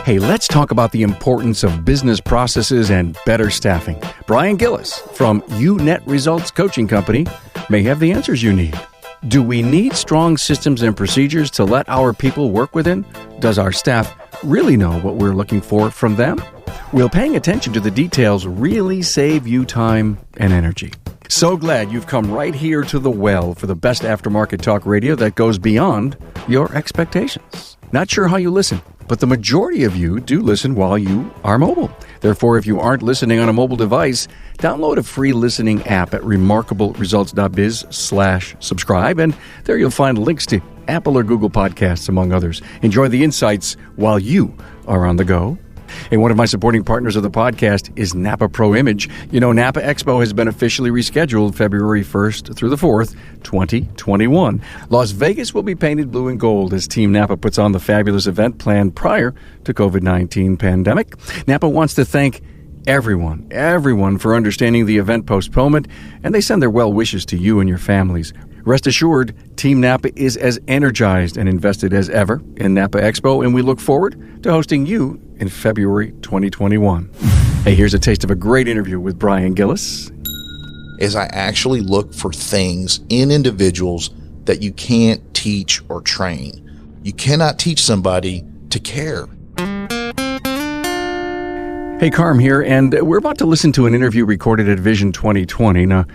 Hey, let's talk about the importance of business processes and better staffing. Brian Gillis from Net Results Coaching Company may have the answers you need. Do we need strong systems and procedures to let our people work within? Does our staff really know what we're looking for from them? Will paying attention to the details really save you time and energy? So glad you've come right here to the well for the best aftermarket talk radio that goes beyond your expectations. Not sure how you listen, but the majority of you do listen while you are mobile. Therefore, if you aren't listening on a mobile device, download a free listening app at remarkableresults.biz/subscribe, and there you'll find links to Apple or Google Podcasts, among others. Enjoy the insights while you are on the go. And one of my supporting partners of the podcast is NAPA Pro Image. You know, NAPA Expo has been officially rescheduled February 1st through the 4th, 2021. Las Vegas will be painted blue and gold as Team NAPA puts on the fabulous event planned prior to COVID-19 pandemic. NAPA wants to thank everyone for understanding the event postponement, and they send their well wishes to you and your families. Rest assured, Team NAPA is as energized and invested as ever in NAPA Expo, and we look forward to hosting you in February 2021. Hey, here's a taste of a great interview with Brian Gillis. Is I actually look for things in individuals that you can't teach or train. You cannot teach somebody to care. Hey, Carm here, and we're about to listen to an interview recorded at Vision 2020. Now,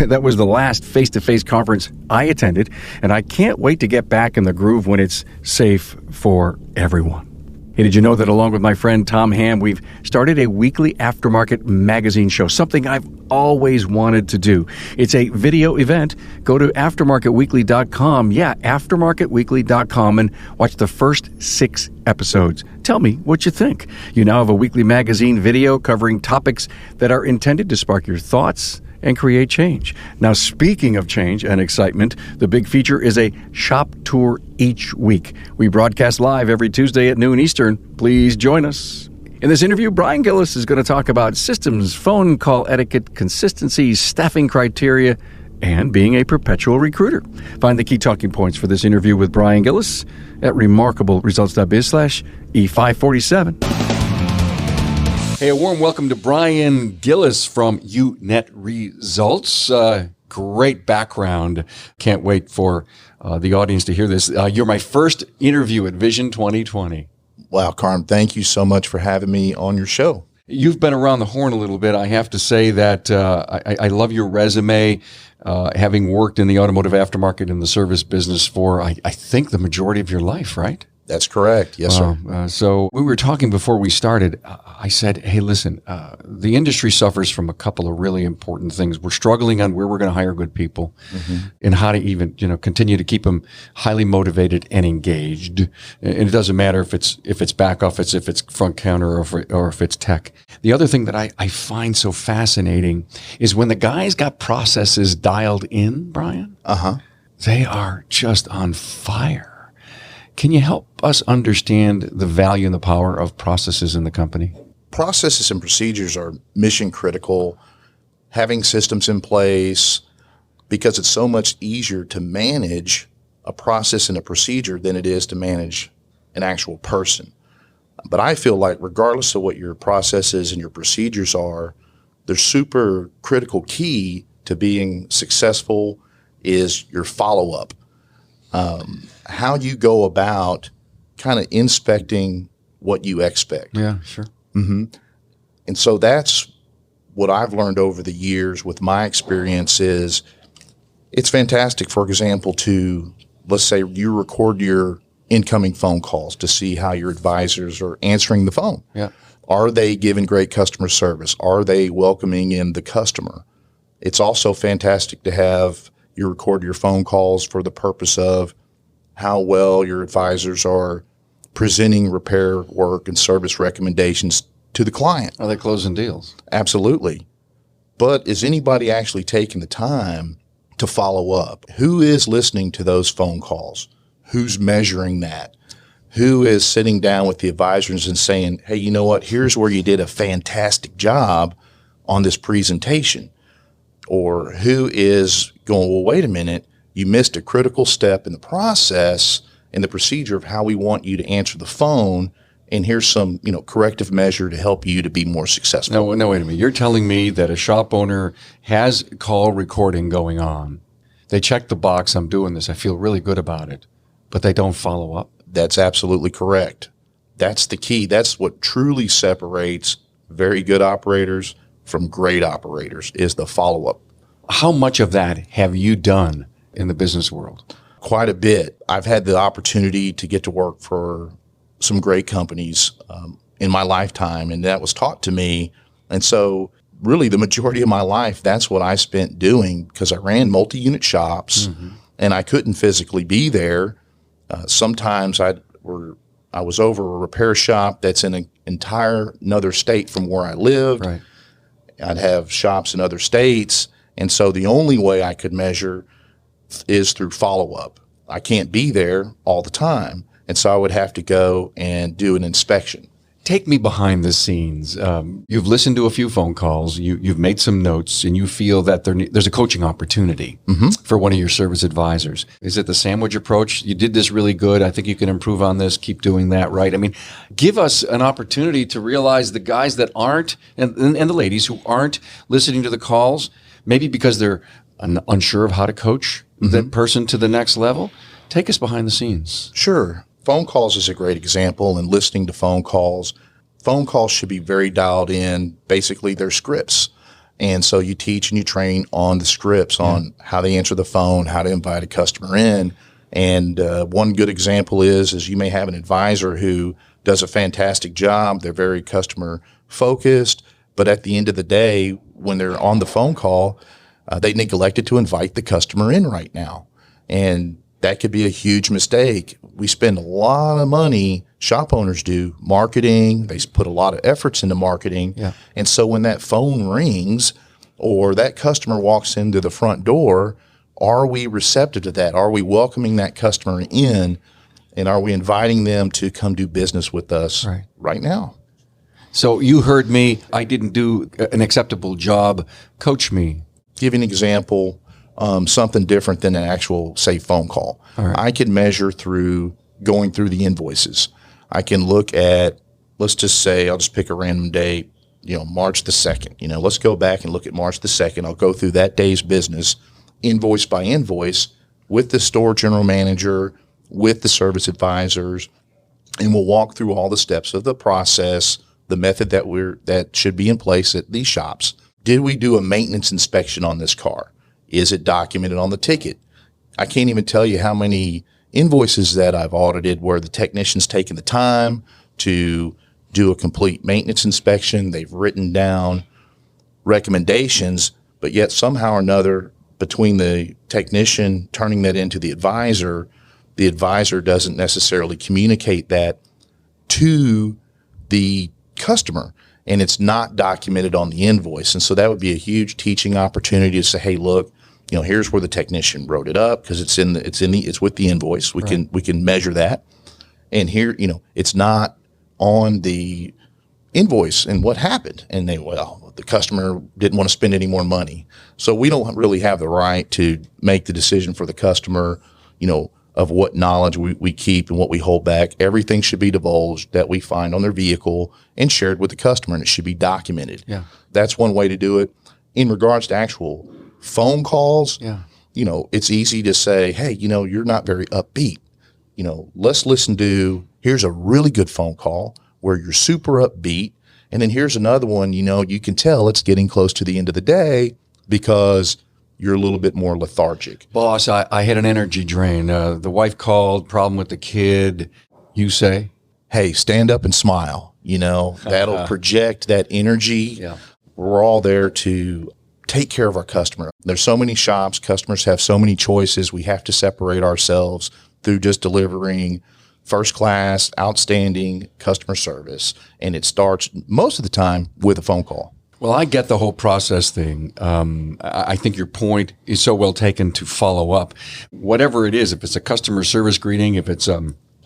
that was the last face-to-face conference I attended, and I can't wait to get back in the groove when it's safe for everyone. Hey, did you know that along with my friend Tom Ham, we've started a weekly aftermarket magazine show, something I've always wanted to do. It's a video event. Go to aftermarketweekly.com. Yeah, aftermarketweekly.com and watch the first 6 episodes. Tell me what you think. You now have a weekly magazine video covering topics that are intended to spark your thoughts and create change. Now, speaking of change and excitement, the big feature is a shop tour each week. We broadcast live every Tuesday at noon Eastern. Please join us. In this interview, Brian Gillis is going to talk about systems, phone call etiquette, consistency, staffing criteria, and being a perpetual recruiter. Find the key talking points for this interview with Brian Gillis at remarkableresults.biz/E547. Hey, a warm welcome to Brian Gillis from Net Results. Great background. Can't wait for the audience to hear this. You're my first interview at Vision 2020. Wow, Carm, thank you so much for having me on your show. You've been around the horn a little bit. I have to say that I love your resume, having worked in the automotive aftermarket and the service business for, I think, the majority of your life, right? That's correct. Yes, sir. So we were talking before we started. I said, hey, listen, the industry suffers from a couple of really important things. We're struggling on where we're going to hire good people and how to even, continue to keep them highly motivated and engaged. And it doesn't matter if it's back office, if it's front counter, or if it's tech. The other thing that I find so fascinating is when the guys got processes dialed in, Brian, they are just on fire. Can you help us understand the value and the power of processes in the company? Processes and procedures are mission critical, having systems in place, because it's so much easier to manage a process and a procedure than it is to manage an actual person. But I feel like regardless of what your processes and your procedures are, the super critical key to being successful is your follow-up. How you go about kind of inspecting what you expect. Yeah, sure. And so that's what I've learned over the years with my experience is it's fantastic, for example, to, let's say you record your incoming phone calls to see how your advisors are answering the phone. Yeah. Are they giving great customer service? Are they welcoming in the customer? It's also fantastic to have you record your phone calls for the purpose of how well your advisors are presenting repair work and service recommendations to the client. Are they closing deals? Absolutely. But is anybody actually taking the time to follow up? Who is listening to those phone calls? Who's measuring that? Who is sitting down with the advisors and saying, hey, you know what? Here's where you did a fantastic job on this presentation. Or who is going, well, wait a minute, you missed a critical step in the process and the procedure of how we want you to answer the phone, and here's some, corrective measure to help you to be more successful. No, wait a minute. You're telling me that a shop owner has call recording going on. They check the box, I'm doing this, I feel really good about it, but they don't follow up? That's absolutely correct. That's the key. That's what truly separates very good operators from great operators, is the follow-up. How much of that have you done in the business world? Quite a bit. I've had the opportunity to get to work for some great companies in my lifetime, and that was taught to me. And so really the majority of my life, that's what I spent doing, because I ran multi-unit shops and I couldn't physically be there. Sometimes I was over a repair shop that's in an entire another state from where I lived. Right. I'd have shops in other states. And so the only way I could measure is through follow-up. I can't be there all the time. And so I would have to go and do an inspection. Take me behind the scenes. You've listened to a few phone calls, you've made some notes, and you feel that there's a coaching opportunity for one of your service advisors. Is it the sandwich approach? You did this really good. I think you can improve on this. Keep doing that, right? I mean, give us an opportunity to realize the guys that aren't, and the ladies who aren't listening to the calls, maybe because they're unsure of how to coach that person to the next level. Take us behind the scenes. Sure. Phone calls is a great example, and listening to phone calls. Phone calls should be very dialed in. Basically, they're scripts. And so you teach and you train on the scripts, on how they answer the phone, how to invite a customer in. And one good example is you may have an advisor who does a fantastic job. They're very customer focused, but at the end of the day, when they're on the phone call, they neglected to invite the customer in right now. And that could be a huge mistake. We spend a lot of money, shop owners do, marketing. They put a lot of efforts into marketing. Yeah. And so when that phone rings or that customer walks into the front door, are we receptive to that? Are we welcoming that customer in? And are we inviting them to come do business with us right now? So you heard me. I didn't do an acceptable job. Coach me. Give you an example. Something different than an actual, say, phone call. Right. I can measure through going through the invoices. I can look at, let's just say, I'll just pick a random date, March the 2nd. Let's go back and look at March the 2nd. I'll go through that day's business, invoice by invoice, with the store general manager, with the service advisors, and we'll walk through all the steps of the process, the method that should be in place at these shops. Did we do a maintenance inspection on this car? Is it documented on the ticket? I can't even tell you how many invoices that I've audited where the technician's taken the time to do a complete maintenance inspection. They've written down recommendations, but yet somehow or another, between the technician turning that into the advisor doesn't necessarily communicate that to the customer. And it's not documented on the invoice. And so that would be a huge teaching opportunity to say, hey, look, here's where the technician wrote it up, because it's with the invoice. We can measure that. And here, it's not on the invoice. And what happened? And the customer didn't want to spend any more money. So we don't really have the right to make the decision for the customer, of what knowledge we keep and what we hold back. Everything should be divulged that we find on their vehicle and shared with the customer, and it should be documented. Yeah. That's one way to do it. In regards to actual phone calls, it's easy to say, hey, you're not very upbeat. Let's listen to, here's a really good phone call where you're super upbeat. And then here's another one, you can tell it's getting close to the end of the day because you're a little bit more lethargic. Boss, I had an energy drain. The wife called, problem with the kid. You say? Hey, stand up and smile. That'll project that energy. Yeah. We're all there to take care of our customer. There's so many shops. Customers have so many choices. We have to separate ourselves through just delivering first class, outstanding customer service. And it starts most of the time with a phone call. Well, I get the whole process thing. I think your point is so well taken to follow up. Whatever it is, if it's a customer service greeting, if it's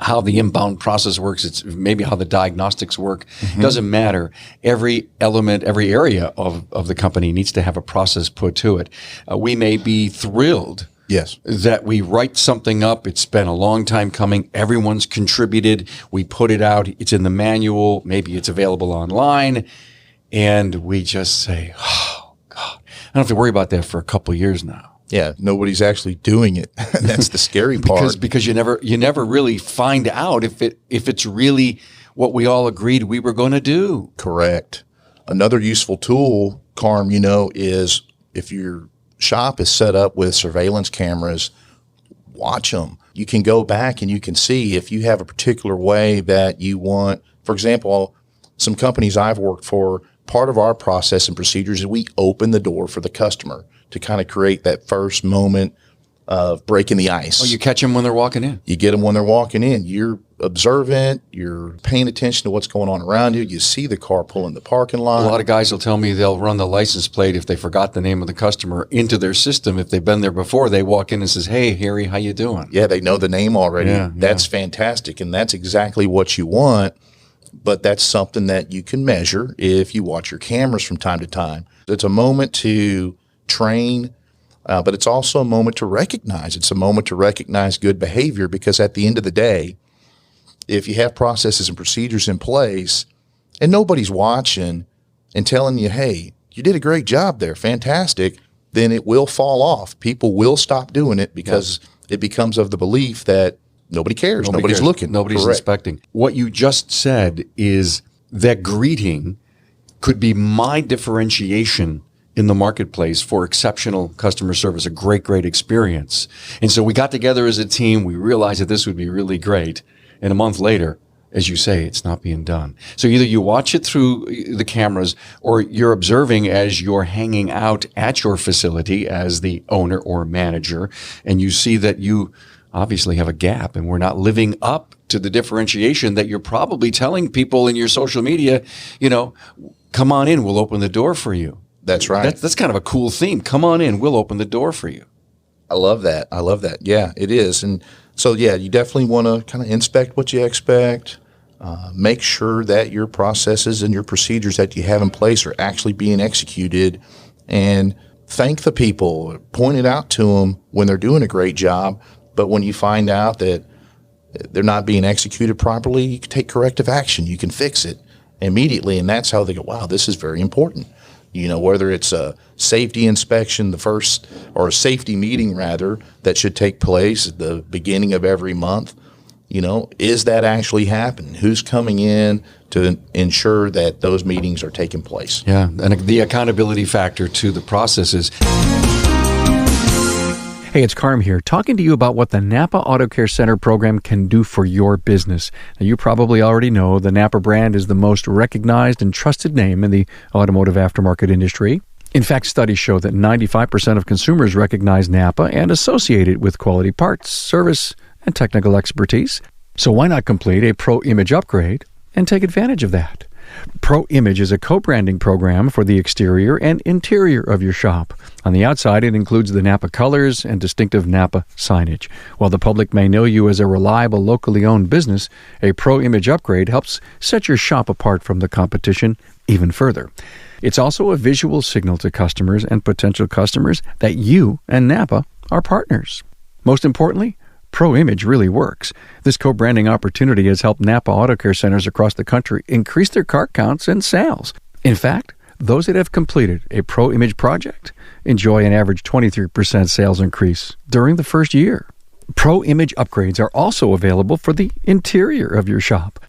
how the inbound process works, it's maybe how the diagnostics work. Doesn't matter. Every element, every area of the company needs to have a process put to it. We may be thrilled Yes. That we write something up. It's been a long time coming. Everyone's contributed. We put it out. It's in the manual. Maybe it's available online. And we just say, oh, God, I don't have to worry about that for a couple of years now. Yeah, nobody's actually doing it. That's the scary part. Because you never really find out if it's really what we all agreed we were going to do. Correct. Another useful tool, Carm, is if your shop is set up with surveillance cameras, watch them. You can go back and you can see if you have a particular way that you want. For example, some companies I've worked for, part of our process and procedures is we open the door for the customer to kind of create that first moment of breaking the ice. Oh, you catch them when they're walking in. You get them when they're walking in. You're observant. You're paying attention to what's going on around you. You see the car pull in the parking lot. A lot of guys will tell me they'll run the license plate if they forgot the name of the customer into their system. If they've been there before, they walk in and says, "Hey, Harry, how you doing?" Yeah, they know the name already. Yeah, that's fantastic, and that's exactly what you want. But that's something that you can measure if you watch your cameras from time to time. It's a moment to train, but it's also a moment to recognize. It's a moment to recognize good behavior, because at the end of the day, if you have processes and procedures in place and nobody's watching and telling you, hey, you did a great job there, fantastic, then it will fall off. People will stop doing it because it becomes of the belief that nobody cares. Nobody's looking. Nobody's inspecting. What you just said is that greeting could be my differentiation in the marketplace for exceptional customer service, a great experience. And so we got together as a team. We realized that this would be really great. And a month later, as you say, it's not being done. So either you watch it through the cameras or you're observing as you're hanging out at your facility as the owner or manager, and you see that you obviously have a gap and we're not living up to the differentiation that you're probably telling people in your social media, come on in, we'll open the door for you. That's right. That's kind of a cool theme. Come on in, we'll open the door for you. I love that. Yeah, it is. And so, you definitely want to kind of inspect what you expect. Make sure that your processes and your procedures that you have in place are actually being executed, and thank the people. Point it out to them when they're doing a great job. But when you find out that they're not being executed properly, you can take corrective action. You can fix it immediately. And that's how they go, wow, this is very important. Whether it's a safety inspection, or a safety meeting rather, that should take place at the beginning of every month. Is that actually happening? Who's coming in to ensure that those meetings are taking place? Yeah, and the accountability factor to the processes. Hey, it's Carm here, talking to you about what the NAPA Auto Care Center program can do for your business. Now, you probably already know the NAPA brand is the most recognized and trusted name in the automotive aftermarket industry. In fact, studies show that 95% of consumers recognize NAPA and associate it with quality parts, service, and technical expertise. So why not complete a Pro Image upgrade and take advantage of that? Pro Image is a co-branding program for the exterior and interior of your shop. On the outside, it includes the NAPA colors and distinctive NAPA signage. While the public may know you as a reliable, locally owned business, a Pro Image upgrade helps set your shop apart from the competition even further. It's also a visual signal to customers and potential customers that you and NAPA are partners. Most importantly, Pro Image really works. This co-branding opportunity has helped NAPA Auto Care Centers across the country increase their car counts and sales. In fact, those that have completed a Pro Image project enjoy an average 23% sales increase during the first year. Pro Image upgrades are also available for the interior of your shop.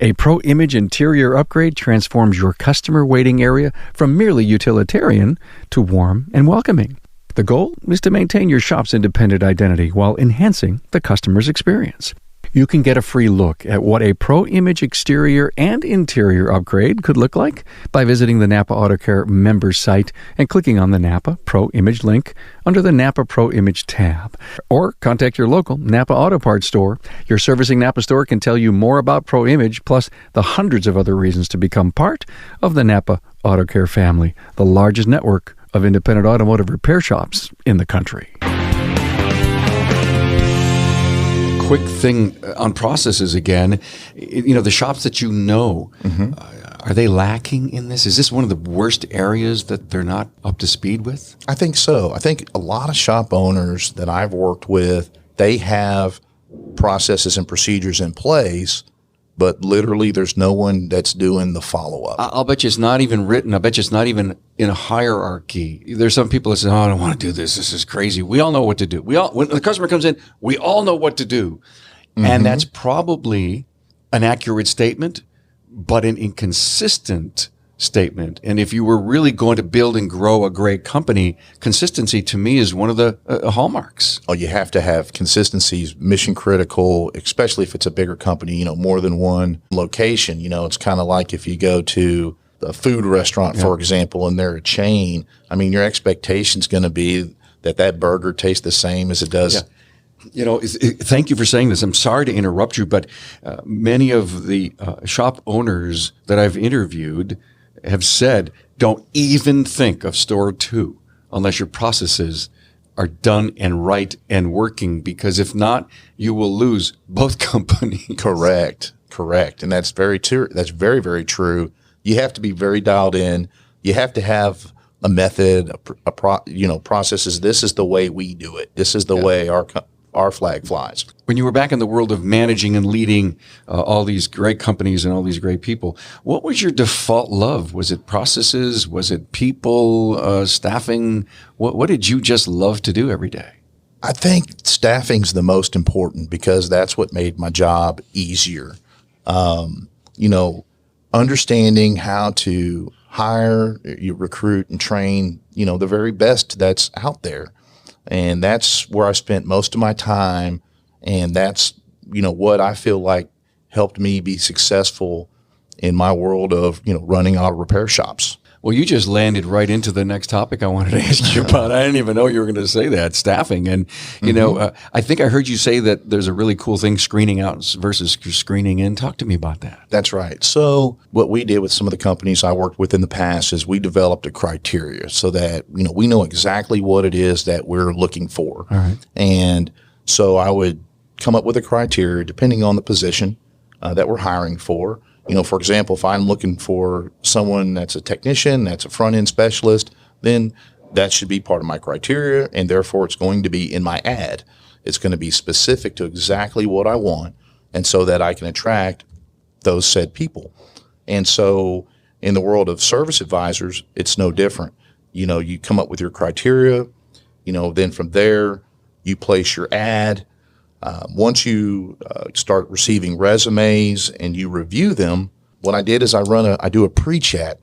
A Pro Image interior upgrade transforms your customer waiting area from merely utilitarian to warm and welcoming. The goal is to maintain your shop's independent identity while enhancing the customer's experience. You can get a free look at what a Pro Image exterior and interior upgrade could look like by visiting the NAPA Auto Care members site and clicking on the NAPA Pro Image link under the NAPA Pro Image tab. Or contact your local NAPA Auto Parts store. Your servicing NAPA store can tell you more about Pro Image, plus the hundreds of other reasons to become part of the NAPA Auto Care family, the largest network of independent automotive repair shops in the country. Quick thing on processes again, the shops that Are they lacking in this? Is this one of the worst areas that they're not up to speed with? I think so. I think a lot of shop owners that I've worked with, they have processes and procedures in place, but literally there's no one that's doing the follow-up. I'll bet you it's not even written. I bet you it's not even in a hierarchy. There's some people that say, I don't want to do this. This is crazy. We all know what to do. When the customer comes in, we all know what to do. Mm-hmm. And that's probably an accurate statement, but an inconsistent statement. And if you were really going to build and grow a great company, consistency to me is one of the hallmarks. Oh, you have to have consistency, mission critical, especially if it's a bigger company, more than one location. It's kind of like if you go to a food restaurant, for example, and they're a chain. I mean, your expectation's going to be that burger tastes the same as it does. Yeah. Thank you for saying this. I'm sorry to interrupt you, but many of the shop owners that I've interviewed have said, don't even think of store 2 unless your processes are done and right and working, because if not, you will lose both companies. Correct. And that's very true. That's very, very true. You have to be very dialed in. You have to have a method, processes. This is the way we do it. This is the way our flag flies. When you were back in the world of managing and leading all these great companies and all these great people, what was your default love? Was it processes? Was it people, staffing? What did you just love to do every day? I think staffing's the most important because that's what made my job easier. Understanding how to hire, you recruit and train, the very best that's out there. And that's where I spent most of my time. And that's, what I feel like helped me be successful in my world of, running auto repair shops. Well, you just landed right into the next topic I wanted to ask you about. I didn't even know you were going to say that, staffing. And, I think I heard you say that there's a really cool thing, screening out versus screening in. Talk to me about that. That's right. So what we did with some of the companies I worked with in the past is we developed a criteria so that, we know exactly what it is that we're looking for. All right. And so I would come up with a criteria depending on the position that we're hiring for. For example, if I'm looking for someone that's a technician, that's a front-end specialist, then that should be part of my criteria, and therefore it's going to be in my ad. It's going to be specific to exactly what I want, and so that I can attract those said people. And so in the world of service advisors, it's no different. You come up with your criteria, then from there you place your ad. Once you start receiving resumes and you review them, what I did is I do a pre-chat,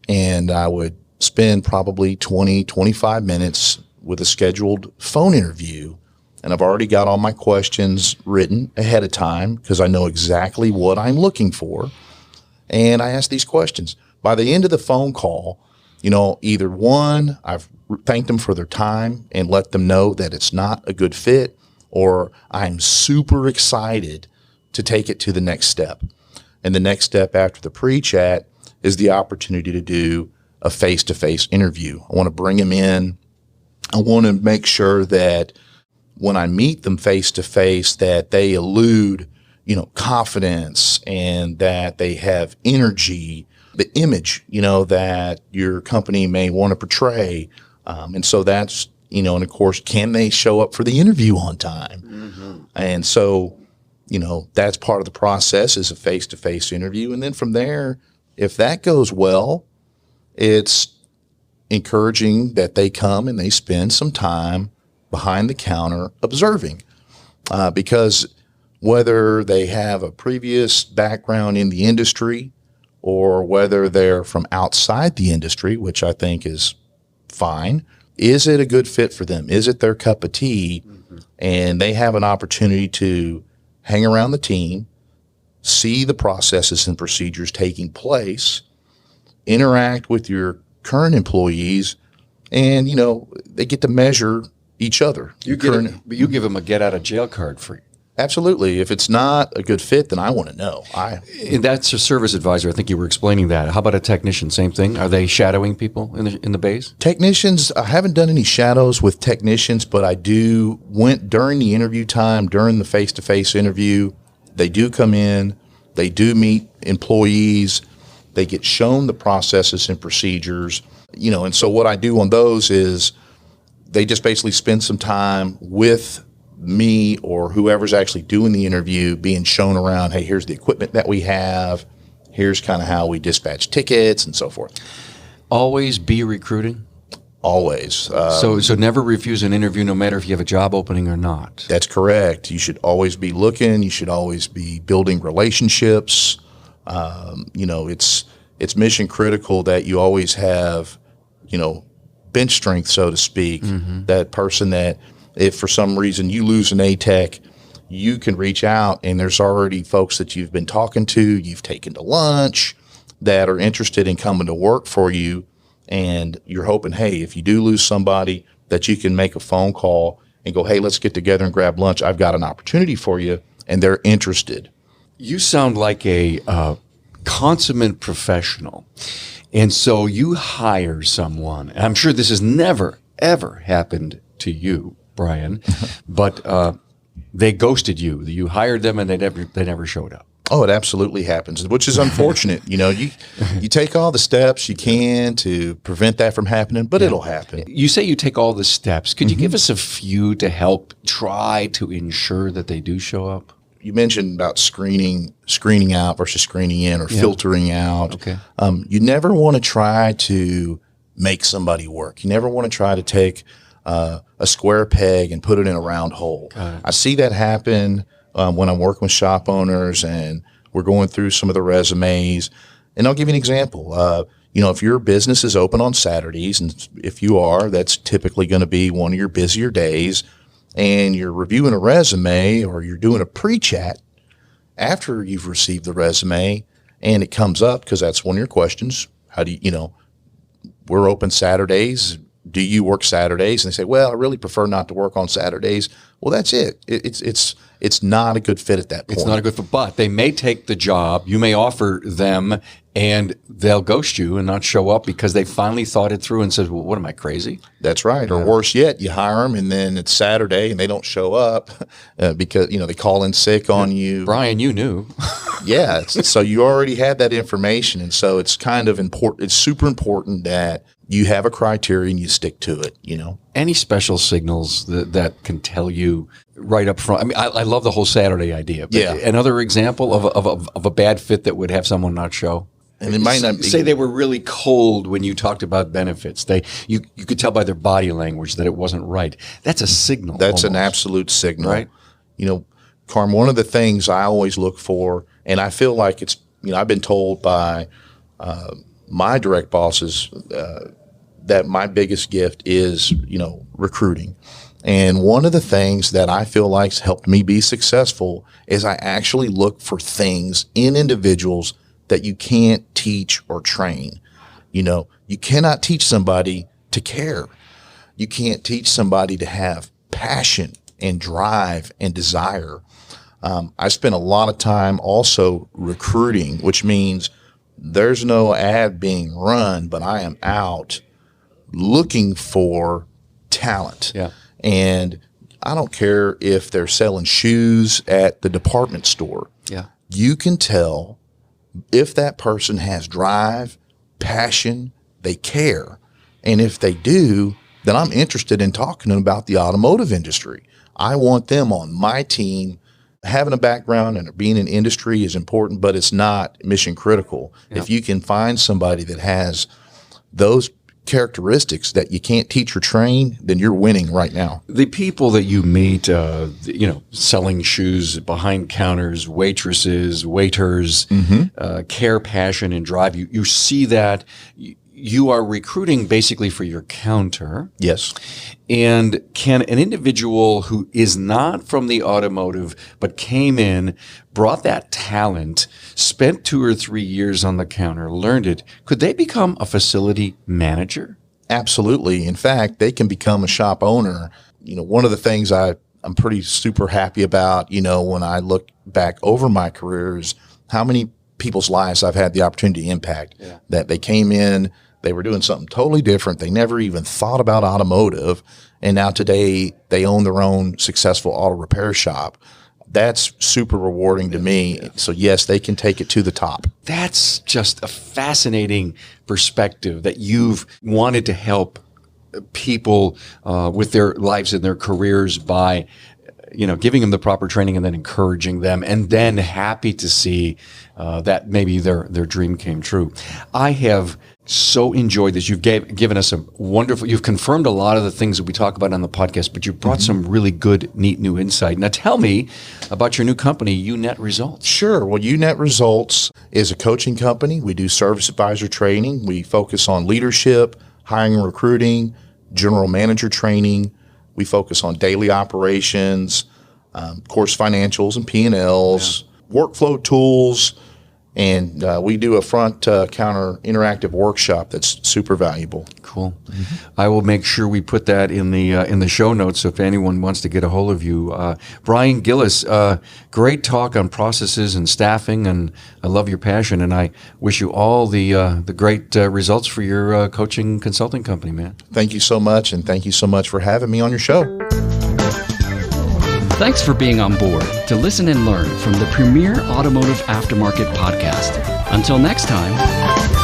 and I would spend probably 20, 25 minutes with a scheduled phone interview. And I've already got all my questions written ahead of time because I know exactly what I'm looking for. And I ask these questions. By the end of the phone call, either one, I've thanked them for their time and let them know that it's not a good fit, or I'm super excited to take it to the next step. And the next step after the pre-chat is the opportunity to do a face-to-face interview. I want to bring them in. I want to make sure that when I meet them face-to-face that they elude, confidence, and that they have energy, the image, that your company may want to portray. And so that's, and of course, can they show up for the interview on time? Mm-hmm. And so, that's part of the process is a face-to-face interview. And then from there, if that goes well, it's encouraging that they come and they spend some time behind the counter observing. Because whether they have a previous background in the industry or whether they're from outside the industry, which I think is fine, is it a good fit for them? Is it their cup of tea? Mm-hmm. And they have an opportunity to hang around the team, see the processes and procedures taking place, interact with your current employees, and, they get to measure each other. You give them a get-out-of-jail card free. Absolutely. If it's not a good fit, then I want to know. And that's a service advisor. I think you were explaining that. How about a technician? Same thing. Are they shadowing people in the base? Technicians, I haven't done any shadows with technicians, but I went during the interview time, during the face-to-face interview. They do come in. They do meet employees. They get shown the processes and procedures, and so what I do on those is they just basically spend some time with me or whoever's actually doing the interview being shown around, hey, here's the equipment that we have, here's kind of how we dispatch tickets and so forth. Always be recruiting? Always. So never refuse an interview no matter if you have a job opening or not. That's correct. You should always be looking. You should always be building relationships. It's mission critical that you always have, bench strength, so to speak, that person that if for some reason you lose an A-Tech, you can reach out and there's already folks that you've been talking to, you've taken to lunch that are interested in coming to work for you. And you're hoping, hey, if you do lose somebody, that you can make a phone call and go, hey, let's get together and grab lunch. I've got an opportunity for you. And they're interested. You sound like a consummate professional. And so you hire someone. And I'm sure this has never, ever happened to you, Brian, but they ghosted you. You hired them and they never showed up. Oh, it absolutely happens, which is unfortunate. You take all the steps you can to prevent that from happening, but it'll happen. You say you take all the steps. Could you give us a few to help try to ensure that they do show up? You mentioned about screening out versus screening in or filtering out. Okay. You never want to try to make somebody work. You never want to try to take a square peg and put it in a round hole. I see that happen when I'm working with shop owners and we're going through some of the resumes. And I'll give you an example. If your business is open on Saturdays, and if you are, that's typically going to be one of your busier days, and you're reviewing a resume or you're doing a pre-chat after you've received the resume and it comes up because that's one of your questions. How do we're open Saturdays. Do you work Saturdays? And they say, well, I really prefer not to work on Saturdays. Well, that's it. It's not a good fit at that point. It's not a good fit, but they may take the job. You may offer them and they'll ghost you and not show up because they finally thought it through and said, well, what am I, crazy? That's right. Or worse yet, you hire them and then it's Saturday and they don't show up because, they call in sick on you. Brian, you knew. Yeah. So you already had that information. And so it's kind of important. It's super important that you have a criteria and you stick to it, Any special signals that can tell you right up front? I mean, I love the whole Saturday idea. But another example of a bad fit that would have someone not show? And it might not be. Say they were really cold when you talked about benefits. You could tell by their body language that it wasn't right. That's a signal. That's almost an absolute signal. Right? Carm, one of the things I always look for, and I feel like it's, I've been told by my direct bosses that my biggest gift is, recruiting. And one of the things that I feel like's helped me be successful is I actually look for things in individuals that you can't teach or train. You cannot teach somebody to care. You can't teach somebody to have passion and drive and desire. I spent a lot of time also recruiting, which means there's no ad being run, but I am out looking for talent. Yeah. And I don't care if they're selling shoes at the department store. Yeah. You can tell if that person has drive, passion, they care. And if they do, then I'm interested in talking to them about the automotive industry. I want them on my team. Having a background and being in industry is important, but it's not mission critical. Yeah. If you can find somebody that has those characteristics that you can't teach or train, then you're winning right now. The people that you meet, selling shoes behind counters, waitresses, waiters, care, passion, and drive, you see that you are recruiting basically for your counter. Yes. And can an individual who is not from the automotive but came in, brought that talent, spent 2 or 3 years on the counter, learned it, could they become a facility manager? Absolutely. In fact, they can become a shop owner. One of the things I'm pretty super happy about, when I look back over my career is how many people's lives I've had the opportunity to impact. Yeah. That they came in, they were doing something totally different. They never even thought about automotive. And now today they own their own successful auto repair shop. That's super rewarding to me. Yeah. So yes, they can take it to the top. That's just a fascinating perspective that you've wanted to help people with their lives and their careers by, giving them the proper training and then encouraging them, and then happy to see that maybe their dream came true. I have so enjoyed this. You've given us you've confirmed a lot of the things that we talk about on the podcast, but you brought some really good, neat new insight. Now tell me about your new company, UNet Results. Sure. Well, UNet Results is a coaching company. We do service advisor training. We focus on leadership, hiring and recruiting, general manager training. We focus on daily operations, of course, financials and P&Ls, workflow tools, and we do a front counter interactive workshop that's super valuable. Cool. I will make sure we put that in the show notes. So if anyone wants to get a hold of you, Brian Gillis, great talk on processes and staffing, and I love your passion. And I wish you all the great results for your coaching consulting company, man. Thank you so much, and thank you so much for having me on your show. Thanks for being on board to listen and learn from the premier automotive aftermarket podcast. Until next time.